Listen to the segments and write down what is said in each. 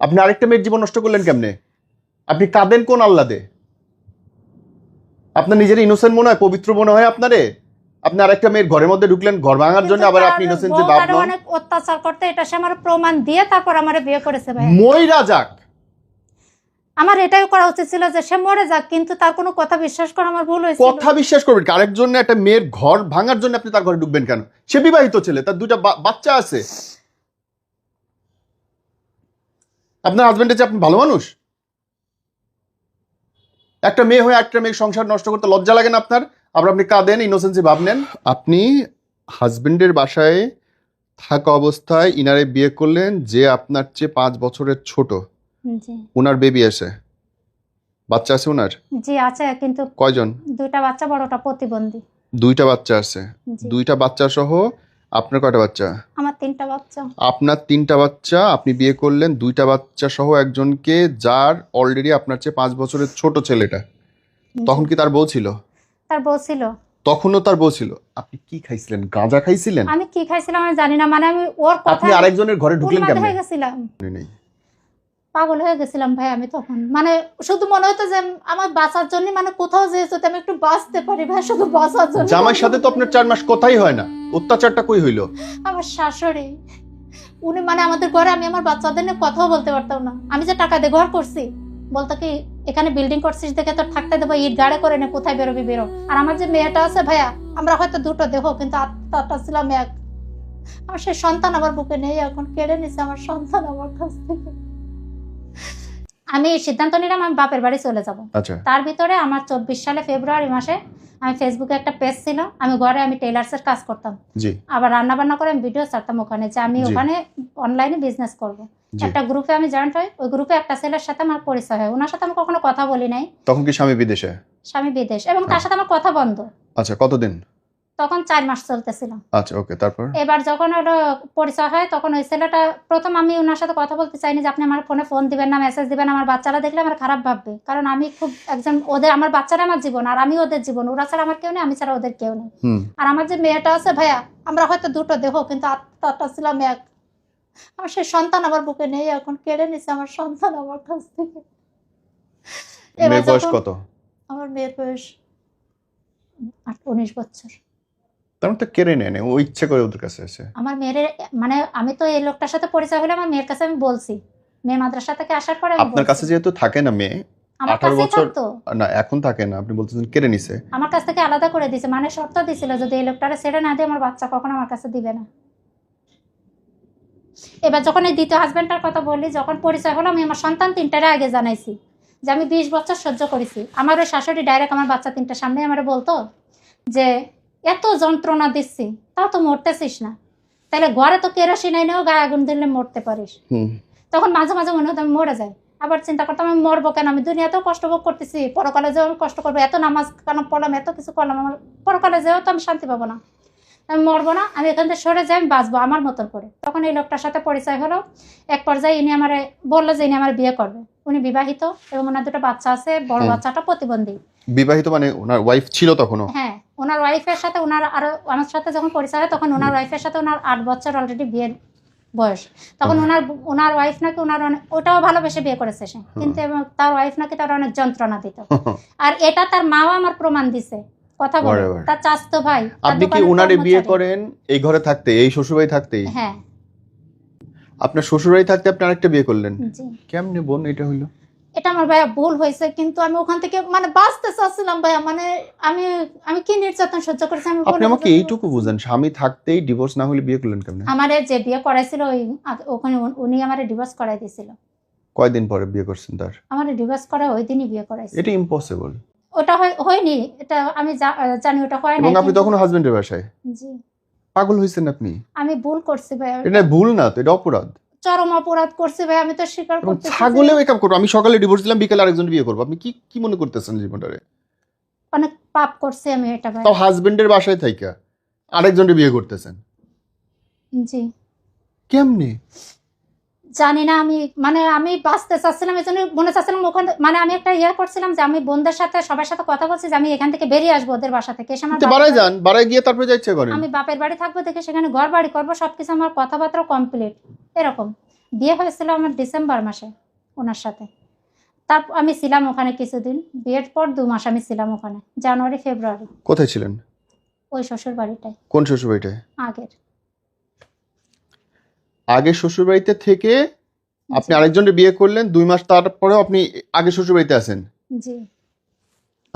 আপনি আরেকটা মেয়ের জীবন নষ্ট করলেন কেমনে? আপনি কাঁদেন কোন আল্লাদে? আপনার নিজের ইনোসেন্ট মনে হয়, পবিত্র মনে হয় আপনারে? আপনি আরেকটা মেয়ের ঘরের মধ্যে ঢুকলেন ঘর ভাঙার জন্য, আবার আপনি ইনোসেন্ট যে বাপ নন। অনেক অত্যাচার করতে, এটা সে আমার প্রমাণ দিয়ে তারপর আমারে বিয়ে করেছে ভাই। মইরা যাক, আমার এটাই করা উচিত ছিল যে সে মরে যাক, কিন্তু তার কোনো কথা বিশ্বাস করা আমার ভুল হয়েছিল। কথা বিশ্বাস করবেন? আরেকজন একটা মেয়ের ঘর ভাঙার জন্য আপনি তার ঘরে ঢুকবেন কেন? সে বিবাহিত ছেলে, তার দুইটা বাচ্চা আছে। আপনার হাজবেন্ডের যে আপনি ভালো মানুষ? একটা মেয়ে হয়ে একটা মেয়ে সংসার নষ্ট করতে লজ্জা লাগে না আপনার? আবার আপনি কাঁদেন, ইনোসেন্সি ভাবনেন। আপনি হাজবেন্ডের বাসায় থাকা অবস্থায় ইনারে বিয়ে করলেন, যে আপনার চেয়ে 5 বছরের ছোট। জি ওনার বেবি আছে, বাচ্চা আছে ওনার? জি আছে, কিন্তু কয়জন? দুইটা বাচ্চা, বড়টা প্রতিবন্ধী। দুইটা বাচ্চা আছে। জি। দুইটা বাচ্চা সহ আপনার কয়টা বাচ্চা? আমার 3টা বাচ্চা। আপনার 3টা বাচ্চা, আপনি বিয়ে করলেন দুইটা বাচ্চা সহ একজনকে, যার অলরেডি আপনার চেয়ে 5 বছরের ছোট ছেলেটা। তখন কি তার বউ ছিল? তার বউ ছিল। তখনও তার বউ ছিল। আপনি কি খাইছিলেন? গাঁজা খাইছিলেন? আমি কি খাইছিলাম আমি জানি না, মানে আমি ওর কথা আপনি আরেকজনের ঘরে ঢুকলেন কেমনে? হয়ে গেছিলাম, নেই। পাগল হয়ে গেছিলাম ভাই আমি তখন। মানে শুধু মনে হতো যে আমার বাঁচার জন্য, মানে কোথাও যে যদি আমি একটু বাঁচতে পারি ভাই, শুধু বাঁচার জন্য। জামাইয়ের সাথে তো আপনার 4 মাস কথাই হয় না, অত্যাচারটা কই হইলো? আমার শাশুড়ি, উনি মানে আমাদের ঘরে আমি আমার বাচ্চাদের নিয়ে কথাও বলতে পারতাম না। আমি যে টাকা দিয়ে ঘর করছি, বলতো কি এখানে বিল্ডিং করছিস দেখে তোর থাকতে দেবো, ইট গাড়ে করে নে, কোথায় বেরোবি বেরো। আর আমার যে মেয়েটা আছে ভাইয়া, আমরা হয়তো দুটো দেখো, কিন্তু আত্মাটা ছিলাম এক। আমার সেই সন্তান আমার বুকে নেই, এখন কেড়ে নিছে আমার সন্তান আমার কাছ থেকে। আমি সিদ্ধান্ত নিলাম আমি বাপের বাড়ি চলে যাব। আচ্ছা। তার ভিতরে আমার 24 সালে ফেব্রুয়ারি মাসে আমি ফেসবুকে একটা পেজ ছিল, আমি ঘরে আমি টেইলার্সের কাজ করতাম, জি। আবার রান্না বান্না করে আমি ভিডিও ছাড়তাম ওখানে, যে আমি জি। ওখানে অনলাইনে বিজনেস করব। জি। একটা গ্রুপে আমি জয়েন্ট হই, ওই গ্রুপে একটা ছেলের সাথে আমার পরিচয় হয়। ওনার সাথে আমি কখনো কথা বলি নাই। তখন কি স্বামী বিদেশে? স্বামী বিদেশ, এবং তার সাথে আমার কথা বন্ধ। আচ্ছা, কতদিন? তখন 4 মাস চলতেছিল। আচ্ছা, ওকে, তারপর? এবার যখন ওটা পরিচয় হয়, তখন ওই ছেলেটা, প্রথম আমি ওনার সাথে কথা বলতে চাইনি যে আপনি আমার ফোনে ফোন দিবেন না, মেসেজ দিবেন, আমার বাচ্চারা দেখলে আমার খারাপ ভাববে। কারণ আমি খুব একজন, ওদের, আমার বাচ্চারা আমার জীবন, আর আমি ওদের জীবন। ওরা ছাড়া আমার কেউ নেই, আমি ছাড়া ওদের কেউ নেই। আর আমার যে মেয়েটা আছে ভাইয়া, আমরা হয়তো দুটো দেখো, কিন্তু আত্মাটা ছিলাম এক। আমার সেই সন্তান আমার বুকে নেই, এখন কেড়ে নিছে আমার সন্তান আমার কাছ থেকে। মেয়ের বয়স কত? আমার মেয়ের বয়স 19 বছর। তেমন তো কেড়ে নেয় না, ও ইচ্ছে করে ওদের কাছে আছে। আমার মেয়ের, মানে আমি তো এই লোকটার সাথে পরিচয় হলে আমার মেয়ের কাছে আমি বলছি, মেয়ে মাদ্রাসা থেকে আসার পরে আপনার কাছে যেহেতু থাকে না মেয়ে, আমার 18 কাছেই বছর থাকতো। না, এখন থাকে না, আপনি বলতেছেন কেড়ে নিছে। আমার কাছ থেকে আলাদা করে দিয়েছে, মানে শর্ত দিছিল যদি এই লোকটারে ছেড়ে না দিয়ে আমার বাচ্চা কখনো আমার কাছে দিবে না। এবার যখন এই দ্বিতীয় হাজবেন্ডটার কথা বলি, যখন পরিচয় হলো, আমি আমার সন্তান 3টারে আগে জানাইছি যে আমি 20 বছর সহ্য করেছি। আমার ওই শাশুড়ি ডাইরেক্ট আমার বাচ্চা 3টার সামনে আমার বলতো যে এত যন্ত্রণা দিচ্ছি, তাও তো মরতেছিস না, তাহলে ঘরে তো কেরোসিন এনেও গায়ে আগুন দিলে মরতে পারিস। তখন মাঝে মাঝে মনে হতো আমি মরে যাই, আবার চিন্তা করতাম আমি মরবো কেন, আমি দুনিয়াতেও কষ্ট ভোগ করতেছি, পরকালে যেও আমি কষ্ট করবো, এত নামাজ কেন পড়লাম, এত কিছু করলাম, আমার পরকালে যেও তো আমি শান্তি পাবো না, আমি মরবো না, আমি এখান থেকে সরে যাই, আমি বাঁচবো আমার মতন করে। তখন এই লোকটার সাথে পরিচয় হলো। এক পর্যায়ে ইনি আমার বললো যে ইনি আমার বিয়ে করবে। উনি বিবাহিত এবং ওনার 2টা বাচ্চা আছে, বড় বাচ্চাটা প্রতিবন্ধী। বিবাহিত মানে ওনার ওয়াইফ ছিল তখনও? হ্যাঁ, ওনার ওয়াইফের সাথে, ওনার আরো আমার সাথে যখন পরিচয় হয়, তখন ওনার ওয়াইফের সাথে ওনার 8 বছর অলরেডি বিয়ের বয়স। তখন ওনার ওয়াইফ নাকি ওটাও ভালোবেসে বিয়ে করেছে সে, কিন্তু তার ওয়াইফ নাকি তার অনেক যন্ত্রণা দিত। আর এটা তার মাও আমার প্রমাণ দিছে, কথা বলে, তার চাচতো ভাই। আপনি কি উনারে বিয়ে করেন এই ঘরে থাকতে, এই শ্বশুরবাড়ি থাকতেই? হ্যাঁ। আপনার শ্বশুরবাড়ি থাকতে আপনি আরেকটা বিয়ে করলেন? জি। কেমনে বোন এটা হইলো? এটা আমার ভাইয়া ভুল হয়েছে, কিন্তু আমি ওখান থেকে মানে বাঁচতে চাচ্ছিলাম ভাইয়া, মানে আমি কি নির্যাতন সহ্য করেছি আমি। আপনি আমাকে এইটুকু বুঝেন, স্বামী থাকতেই ডিভোর্স না হলে বিয়ে করলেন কেমনে? আমারে যে বিয়ে করাইছিল ওখানে উনি আমারে ডিভোর্স করাই দিয়েছিল। কয়দিন পরে বিয়ে করছেন তার? আমারে ডিভোর্স করে ওই দিনই বিয়ে করাইছে। এটা ইম্পসিবল। ওটা হয়নি, এটা আমি জানি ওটা হয় না। এবং আপনি তখন হাজবেন্ডের বাসায়? জি। পাগল হইছেন আপনি? আমি ভুল করছি ভাইয়া। এটা ভুল না তো, এটা অপরাধ, চরম অপরাধ করছি ভাই, আমি তো স্বীকার করতেছি। ছাগলেও এই কাম করব? আমি সকালে ডিভোর্স দিলাম, বিকেলে আরেকজন বিয়ে করব? আপনি কি মনে করতেছেন জীবনটারে? অনেক পাপ করছি আমি এটা ভাই। তাও হাজবেন্ডের বাসায় থাইকা আরেকজনের বিয়ে করতেছেন? জি। কেমনে? জানি না, আমি বাঁচতে চাচ্ছিলাম, এই জন্য মনে চাচ্ছিলাম ওখানে, মানে আমি একটা করছিলাম যে আমি বোনদের সাথে সবার সাথে কথা বলছি যে আমি এখান থেকে বেরিয়ে আসবো, ওদের বাসা থেকে এসে আমার বাড়ায় যান, বাড়ায় গিয়ে তারপরে যা ইচ্ছা করেন। আমি বাপের বাড়ি থাকবো দেখে সেখানে ঘর বাড়ি করবো, সবকিছু আমার কথাবার্তা কমপ্লিট এরকম। বিয়ে হয়েছিল আমার ডিসেম্বর মাসে ওনার সাথে। তারপর আমি ছিলাম ওখানে কিছুদিন, বিয়ের পর 2 মাস আমি ছিলাম ওখানে, জানুয়ারি ফেব্রুয়ারি, কোথায় ছিলেন? ওই শ্বশুর বাড়িটায় কোন শ্বশুরবাড়িটায়? আগের। আগে শ্বশুরবাড়িতে থেকে আপনি জি, আরেকজনের বিয়ে করলেন, 2 মাস তারপরেও আপনি আগে শ্বশুরবাড়িতে আছেন। জি।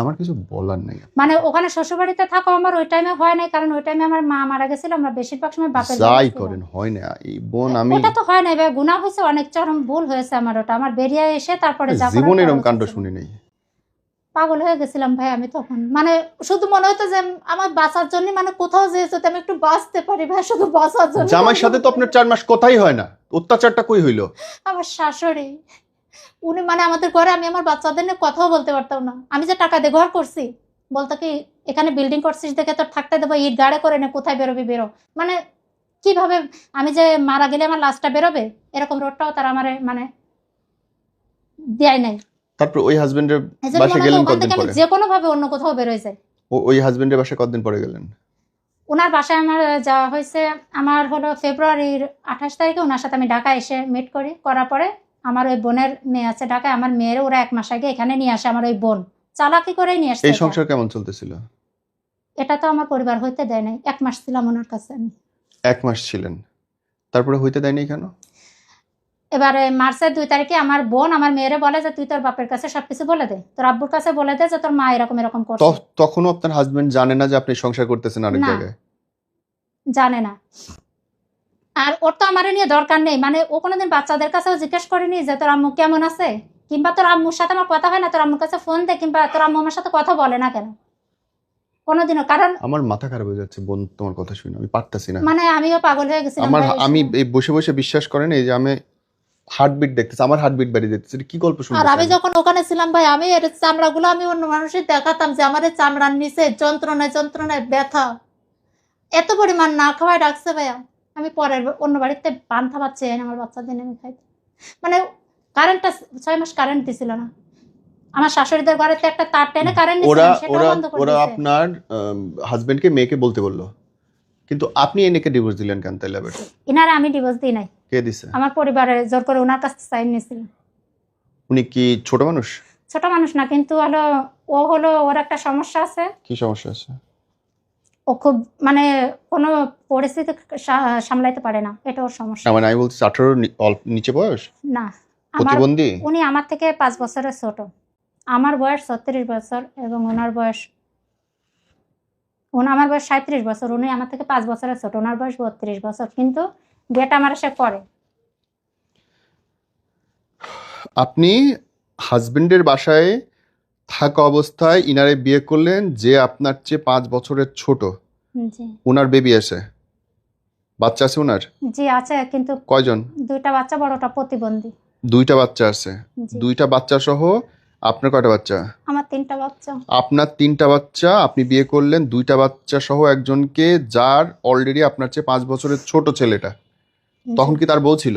আমার কিছু বলার নাই। মানে ওখানে শ্বশুর বাড়িতে থাকো আমার ওই টাইমে হয় নাই, কারণ ওই টাইমে আমার মা মারা গেছিল, আমরা বেশিরভাগ সময় বাপের বাড়ি যাই ছিলাম। করেন হয় না এই বোন, আমি ওটা তো হয় নাই ভাই, গুনাহ হয়েছে, অনেক চরম ভুল হয়েছে আমার, ওটা আমার বেরিয়ে এসে তারপরে যা করার জীবনে করা এরকম উচিত কাণ্ড ছিল। শুনি নাই। পাগল হয়ে গেছিলাম ভাই আমি তখন, মানে শুধু মনে হতো যে আমার বাঁচার জন্য, মানে কোথাও যে যদি আমি একটু বাঁচতে পারি ভাই, শুধু বাঁচার জন্য। জামাইয়ের সাথে তো আপনার 4 মাস কথাই হয় না, অত্যাচারটা কই হইলো? আমার শাশুড়ি, উনি মানে আমাদের ঘরে আমি আমার বাচ্চাদের নিয়ে কথাও বলতে পারতাম না। আমি যে টাকা দিয়ে ঘর করছি, বলতো কি এখানে বিল্ডিং করছিস দেখে তোর থাকতে দেবো, ইট গাড়ে করে নে, কোথায় বেরোবি বেরো। মানে কিভাবে আমি যে মারা গেলে আমার লাশটা বেরোবে, এরকম রোডটাও তারা আমার মানে দেয় নাই। তারপর ওই হাজবেন্ডের এই জন্য বাসায় মনে গেলেন হতো ওখান কতদিন থেকে আমি পরে? যে কোনো ভাবে অন্য কোথাও বেরোয় যাই। ওই হাজবেন্ডের বাসায় কতদিন পরে গেলেন? ওনার বাসায় আমার যাওয়া হয়েছে, আমার হলো ফেব্রুয়ারির 28 তারিখে ওনার সাথে আমি ঢাকা এসে মিট করি, করার পরে আমার ওই বোনের মেয়ে আছে ঢাকায়, আমার মেয়ের ওরা 1 মাস আগে এখানে নিয়ে আসে, আমার ওই বোন চালাকি করেই নিয়ে আসছে এই এটা। সংসার কেমন চলতেছিল? এটা তো আমার পরিবার হইতে দেয় নাই, 1 মাস ছিলাম ওনার কাছে আমি। 1 মাস ছিলেন, তারপরে হইতে দেয়নি কেন? এবারে মার্চের 2 তারিখে আমার বোন আমার মেয়েরে বলে যে তুই তোর বাপের কাছে সবকিছু বলে দে, তোর আব্বুর কাছে বলে দে যে তোর মা এরকম এরকম করছে। তখনও আপনার হাজবেন্ড জানে না যে আপনি সংসার করতেছেন আরেক না। জায়গায়? জানে না। আর ওর তো আমার নিয়ে দরকার নেই, মানে ও কোনোদিন বাচ্চাদের কাছেও জিজ্ঞেস করেনি যে তোর আম্মু কেমন আছে, কিংবা তোর আম্মুর সাথে আমার কথা হয় না, তোর আম্মুর কাছে ফোন দে, কিংবা তোর আম্মু আমার সাথে কথা বলে না কেন কোনোদিনও। কারণ আমার মাথা খারাপ হয়ে যাচ্ছে বোন, তোমার কথা শুনে আমি পারতাছি না। মানে আমিও পাগল হয়ে গেছিলাম আমার ভাই এই আমি সময়। এই বসে বসে বিশ্বাস করেন, এই যে আমি হার্টবিট দেখতেছি, আমার হার্টবিট বাড়ি দেখতেছি, এটা কি গল্প আর শুনতেছি আমি আমি? যখন ওখানে ছিলাম ভাই, আমি এর চামড়াগুলো আমি অন্য মানুষের দেখাতাম যে আমার এই চামড়ার নিচে যন্ত্রণায় যন্ত্রণায় ব্যথা, এত পরিমাণ না খাওয়াই রাখছে ভাইয়া। আমি পরের অন্য বাড়িতে পান্থা পাচ্ছি আমার বাচ্চাদের আমি খাইতে, মানে কারেন্টটা 6 মাস কারেন্ট দিছিল না। আমার শাশুড়িদের ঘরেতে একটা তার টেনে কারেন্ট ওরা নিছিলাম, সেটাও ওরা বন্ধ করে ওরা দিয়েছে। আপনার হাজবেন্ডকে মেয়েকে বলতে বললো, কিন্তু আপনি এনেকে ডিভোর্স দিলেন কেন তাইলে আবার? ইনারে আমি ডিভোর্স দিই নাই, কে দিছে? আমার পরিবারে জোর করে ওনার কাছে সাইন নিয়েছিল। উনি কি ছোট মানুষ? ছোট মানুষ না, কিন্তু হলো ও হলো ওর একটা সমস্যা আছে, কি সমস্যা আছে? ও খুব মানে কোনো পরিস্থিতি সামলাইতে পারে না, এটা ওর সমস্যা। না মানে আমি বলছি 18 নিচে বয়স, না, আমার প্রতিবন্ধী। উনি আমার থেকে 5 বছরের ছোট। আমার বয়স 36 বছর এবং ওনার বয়স আমার বয়স 37 বছর, উনি আমার থেকে 5 বছরের ছোট, ওনার বয়স 32 বছর, কিন্তু বিয়েটা আমার সে করে। আপনি হাজবেন্ডের বাসায় থাকা অবস্থায় ইনারে বিয়ে করলেন, যে আপনার চেয়ে 5 বছরের ছোট। জি, ওনার বেবি আছে, বাচ্চা আছে ওনার? জি আছে, কিন্তু কয়জন? 2টা বাচ্চা, বড়টা প্রতিবন্ধী। 2টা বাচ্চা আছে। জি, 2টা বাচ্চা সহ আপনার কয়টা বাচ্চা? আমার 3টা বাচ্চা। আপনার 3টা বাচ্চা, আপনি বিয়ে করলেন 2টা বাচ্চা সহ একজনকে, যার অলরেডি আপনার চেয়ে 5 বছরের ছোট ছেলেটা। তখন জি, কি তার বউ ছিল?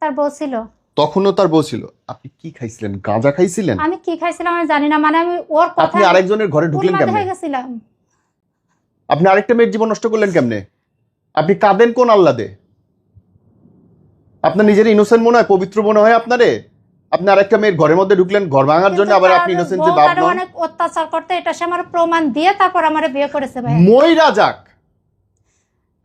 তার বউ ছিল। তখনও তার বউ ছিল। আপনি কি খাইছিলেন? গাঁজা খাইছিলেন? আমি কি খাইছিলাম আমি জানি না, মানে আমি ওর কথা আপনি আরেকজনের ঘরে ঢুকলেন উন্মাদ কেমনে? হয়ে গেছিলাম। আপনি আরেকটা মেয়ের জীবন নষ্ট করলেন কেমনে? আপনি কাঁদেন কোন আল্লাদে? আপনার নিজের ইনোসেন্ট মনে হয়, পবিত্র মনে হয় আপনারে? আপনি আরেকটা মেয়ের ঘরের মধ্যে ঢুকলেন ঘর ভাঙার জন্য, কিন্তু আবার তার আপনি ইনোসেন্ট বউ যে ভাব তারে নন। অনেক অত্যাচার করতে, এটা সে আমার প্রমাণ দিয়ে তারপর আমারে বিয়ে করেছে ভাই। মইরা যাক,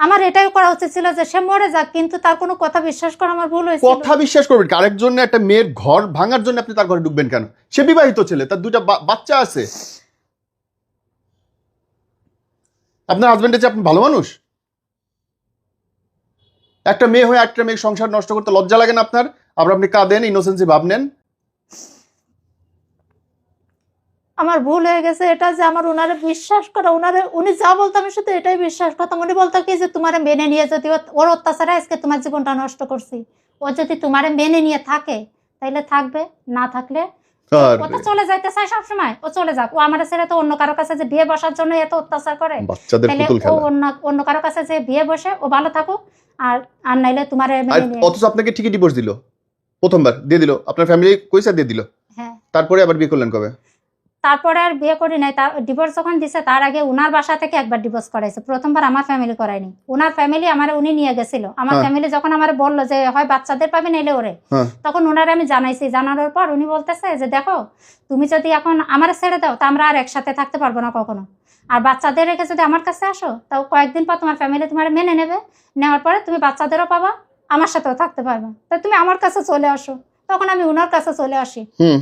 আমার এটাই করা উচিত ছিল যে সে মরে যাক, কিন্তু তার কোনো কথা বিশ্বাস করা আমার ভুল হয়েছিল। কথা বিশ্বাস করবেন? আরেকজন একটা মেয়ের ঘর ভাঙার জন্য আপনি তার ঘরে ঢুকবেন কেন? সে বিবাহিত ছেলে, তার 2টা বাচ্চা আছে। আপনার হাজবেন্ডের যে আপনি ভালো মানুষ? একটা মেয়ে হয়ে একটা মেয়ে সংসার নষ্ট করতে লজ্জা লাগে না আপনার? আবার আপনি কাঁদেন, ইনোসেন্সি ভাব নেন। আমার ভুল হয়ে গেছে এটা, যে আমার ওনারে বিশ্বাস করা, উনি যা বলতো আমি শুধু এটাই বিশ্বাস করতাম। উনি বলতো কি যে তোমারে মেনে নিয়ে, যদি ওর অত্যাচারে আজকে তোমার জীবনটা নষ্ট করছি, ও যদি তোমারে মেনে নিয়ে থাকে তাইলে থাকবে, না থাকলে ও তো চলে যাইতে চায় সবসময়, ও চলে যাক। ও আমার ছেলে তো অন্য কারো কাছে যে বিয়ে বসার জন্য এত অত্যাচার করে, বাচ্চাদের তাহলে পুতুল ও খেলা। অন্য কারো কাছে যে বিয়ে বসে ও ভালো থাকুক, আর আর নাইলে তোমারে আর মেনে নিয়ে। অথচ আপনাকে ঠিকই ডিভোর্স দিল, প্রথমবার দিয়ে দিল, আপনার ফ্যামিলি কইসা দিয়ে দিল, হ্যাঁ, তারপরে আবার বিয়ে করলেন কবে? তারপরে আর বিয়ে করি নাই। তার ডিভোর্স যখন দিছে তার আগে উনার বাসা থেকে একবার ডিভোর্স করাইছে, প্রথমবার আমার ফ্যামিলি করায়নি। উনার ফ্যামিলি আমার উনি নিয়ে গেছিল, আমার হ্যাঁ। ফ্যামিলি যখন আমার বললো যে হয় বাচ্চাদের পাবে নাইলে ওরে, হ্যাঁ। তখন ওনারে আমি জানাইছি। জানানোর পর উনি বলতেছে যে দেখো তুমি যদি এখন আমার ছেড়ে দাও তা আমরা আর একসাথে থাকতে পারবো না কখনো, আর বাচ্চাদের রেখে যদি আমার কাছে আসো তাও কয়েকদিন পর তোমার ফ্যামিলি তোমার মেনে নেবে, নেওয়ার পরে তুমি বাচ্চাদেরও পাবা, আমার সাথেও থাকতে পারবে, তা তুমি আমার কাছে চলে আসো। তখন আমি উনার কাছে চলে আসি। হুম।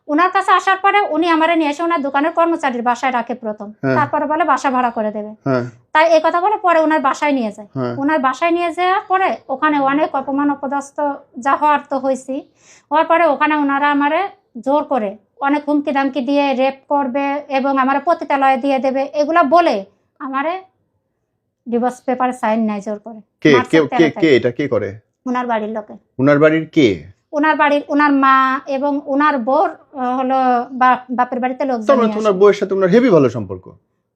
উনার কাছে আসার পরে উনি আমারে নিয়ে এসে ওনার দোকানের কর্মচারীর বাসায় রাখে প্রথম, হ্যাঁ। তারপরে বলে বাসা ভাড়া করে দেবে। হ্যাঁ। তাই এই কথা বলে পরে ওনার বাসায় নিয়ে যায়। হ্যাঁ। ওনার বাসায় নিয়ে যাওয়ার পরে ওখানে অনেক অপমান অপদস্থ যা হওয়ার তো হয়েছি। হওয়ার পরে ওখানে ওনারা আমারে জোর করে অনেক হুমকি দামকি দিয়ে রেপ করবে এবং আমার পতিতালয়ে দিয়ে দেবে, এগুলা বলে আমারে ডিভোর্স পেপারে সাইন নেয় জোর করে। কে মার্চের কে কে 13 কে তারিখ। এটা কে করে? ওনার বাড়ির লোকে, উনার বাড়ির কে? ওনার বাড়ির ওনার মা এবং ওনার বোর হলো বাপের বাড়িতে লোকজন তার মানে নিয়ে তো ওনার আসে। বউয়ের সাথে ওনার হেভি ভালো সম্পর্ক।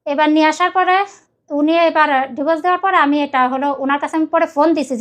এবার নিয়ে আসার পরে উনি এবার ডিভোর্স দেওয়ার পরে আমি এটা হলো ওনার কাছে আমি পরে ফোন দিছি যে